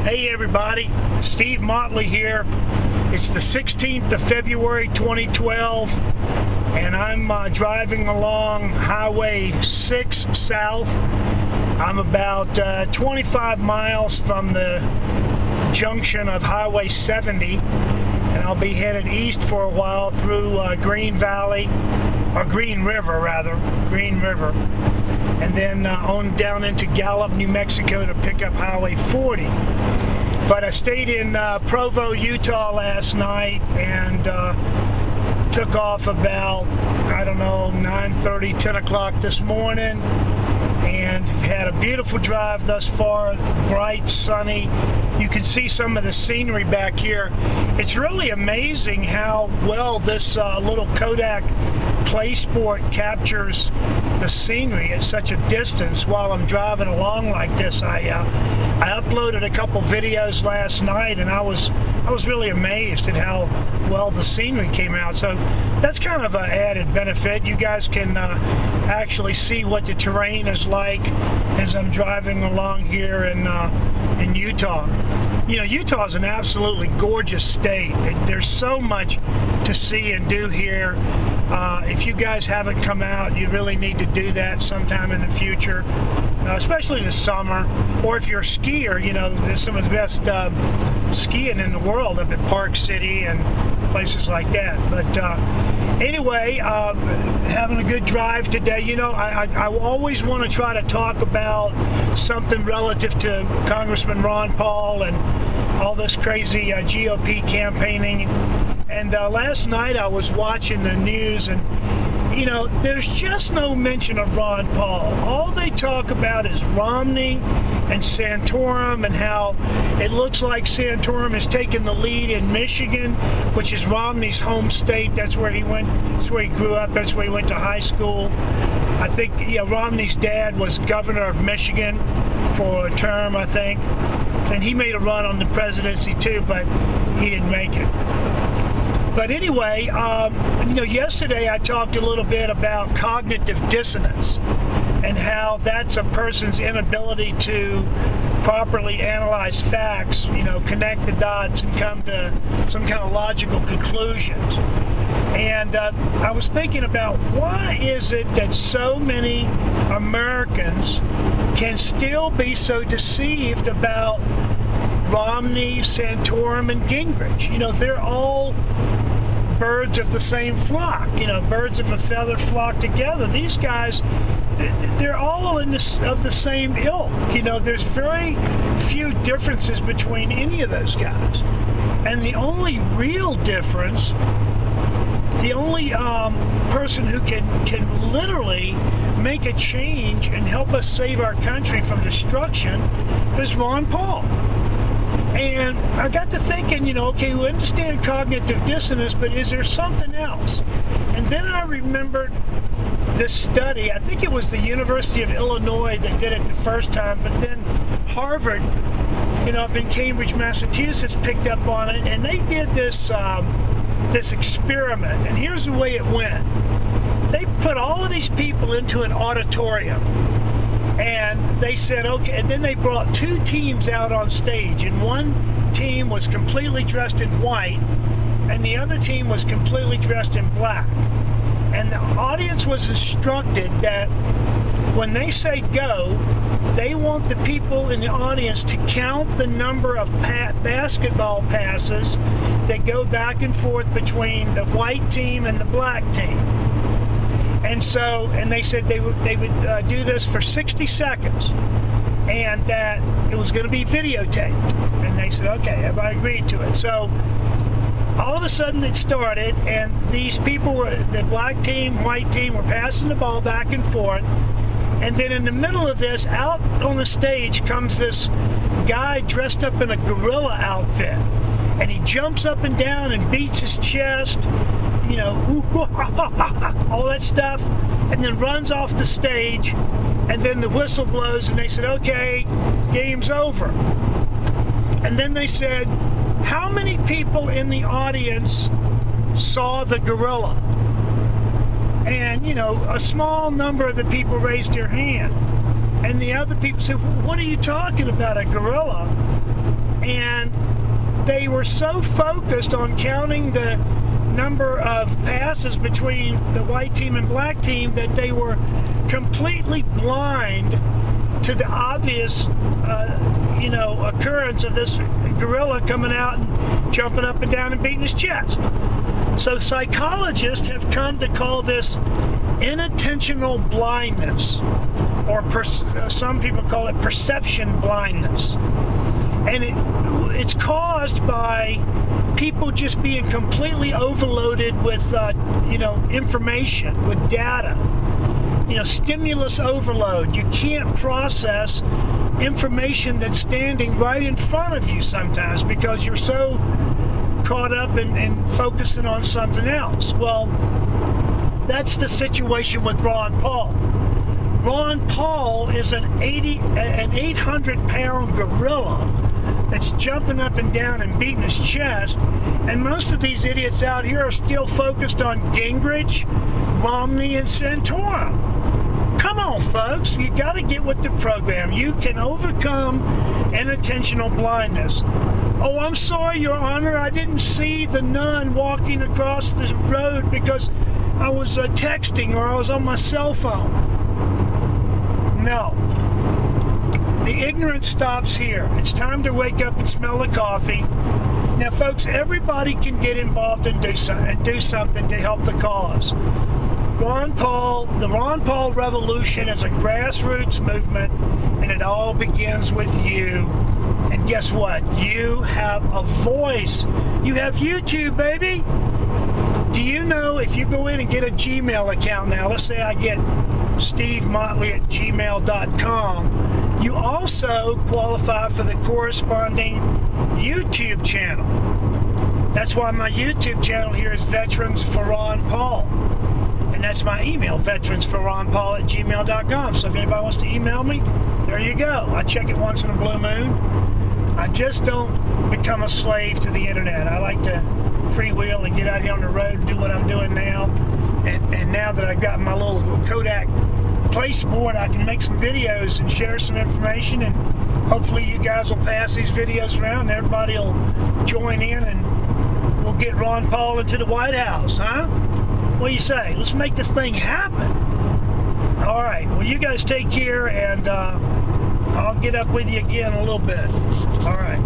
Hey everybody, Steve Motley here. It's the 16th of February 2012 and I'm driving along Highway 6 South. I'm about 25 miles from the junction of Highway 70 and I'll be headed east for a while through Green River, and then on down into Gallup, New Mexico to pick up Highway 40. But I stayed in Provo, Utah last night and took off about, 9:30, 10 o'clock this morning, and had a beautiful drive thus far, bright, sunny. You can see some of the scenery back here. It's really amazing how well this little Kodak Play Sport captures the scenery at such a distance while I'm driving along like this. I uploaded a couple videos last night and I was really amazed at how well the scenery came out. So that's kind of an added benefit. You guys can actually see what the terrain is like as I'm driving along here in Utah. You know, Utah is an absolutely gorgeous state. There's so much to see and do here. If you guys haven't come out, you really need to do that sometime in the future, especially in the summer. Or if you're a skier, you know, there's some of the best skiing in the world up at Park City and places like that. But anyway, having a good drive today. You know, I always want to try to talk about something relative to Congressman Ron Paul and all this crazy GOP campaigning. And last night I was watching the news and, you know, there's just no mention of Ron Paul. All they talk about is Romney and Santorum and how it looks like Santorum has taken the lead in Michigan, which is Romney's home state. That's where he went, that's where he grew up, that's where he went to high school. I think, you know, Romney's dad was governor of Michigan for a term, I think. And he made a run on the presidency too, but he didn't make it. But anyway, you know, yesterday I talked a little bit about cognitive dissonance and how that's a person's inability to properly analyze facts, you know, connect the dots and come to some kind of logical conclusions. And I was thinking about why is it that so many Americans can still be so deceived about Romney, Santorum, and Gingrich. You know, they're all birds of the same flock. You know, birds of a feather flock together. These guys, they're all of the same ilk. You know, there's very few differences between any of those guys. And the only real difference, the only person who can literally make a change and help us save our country from destruction is Ron Paul. And I got to thinking, you know, okay, we understand cognitive dissonance, but is there something else? And then I remembered this study. I think it was the University of Illinois that did it the first time, but then Harvard, you know, up in Cambridge, Massachusetts, picked up on it, and they did this experiment. And here's the way it went. They put all of these people into an auditorium. And they said, okay, and then they brought two teams out on stage, and one team was completely dressed in white, and the other team was completely dressed in black. And the audience was instructed that when they say go, they want the people in the audience to count the number of basketball passes that go back and forth between the white team and the black team. And so, and they said they would do this for 60 seconds, and that it was going to be videotaped. And they said, okay, everybody agreed to it. So all of a sudden it started, and these people were, the black team, white team, were passing the ball back and forth. And then in the middle of this, out on the stage comes this guy dressed up in a gorilla outfit. And he jumps up and down and beats his chest, you know, all that stuff, and then runs off the stage, and then the whistle blows, and they said, okay, game's over. And then they said, how many people in the audience saw the gorilla? And, you know, a small number of the people raised their hand. And the other people said, what are you talking about, a gorilla? and they were so focused on counting the number of passes between the white team and black team that they were completely blind to the obvious occurrence of this gorilla coming out and jumping up and down and beating his chest. So psychologists have come to call this inattentional blindness, or some people call it perception blindness. And it's caused by people just being completely overloaded with information, with data. Stimulus overload. You can't process information that's standing right in front of you sometimes because you're so caught up and focusing on something else. Well, that's the situation with Ron Paul. Ron Paul is an 800-pound gorilla that's jumping up and down and beating his chest, and most of these idiots out here are still focused on Gingrich, Romney, and Santorum. Come on, folks, you got to get with the program. You can overcome inattentional blindness. Oh, I'm sorry, Your Honor, I didn't see the nun walking across the road because I was texting or I was on my cell phone. No. The ignorance stops here. It's time to wake up and smell the coffee. Now, folks, everybody can get involved and do something to help the cause. The Ron Paul revolution is a grassroots movement, and it all begins with you. And guess what? You have a voice. You have YouTube, baby. Do you know if you go in and get a Gmail account now, let's say I get stevemotley@gmail.com, you also qualify for the corresponding YouTube channel. That's why my YouTube channel here is Veterans for Ron Paul. And that's my email, veteransforronpaul@gmail.com. So if anybody wants to email me, there you go. I check it once in a blue moon. I just don't become a slave to the internet. I like to freewheel and get out here on the road and do what I'm doing now. And now that I've got my little Kodak place board, I can make some videos and share some information, and hopefully you guys will pass these videos around and everybody will join in and we'll get Ron Paul into the White House, huh? What do you say? Let's make this thing happen. All right, well, you guys take care, and I'll get up with you again in a little bit. All right.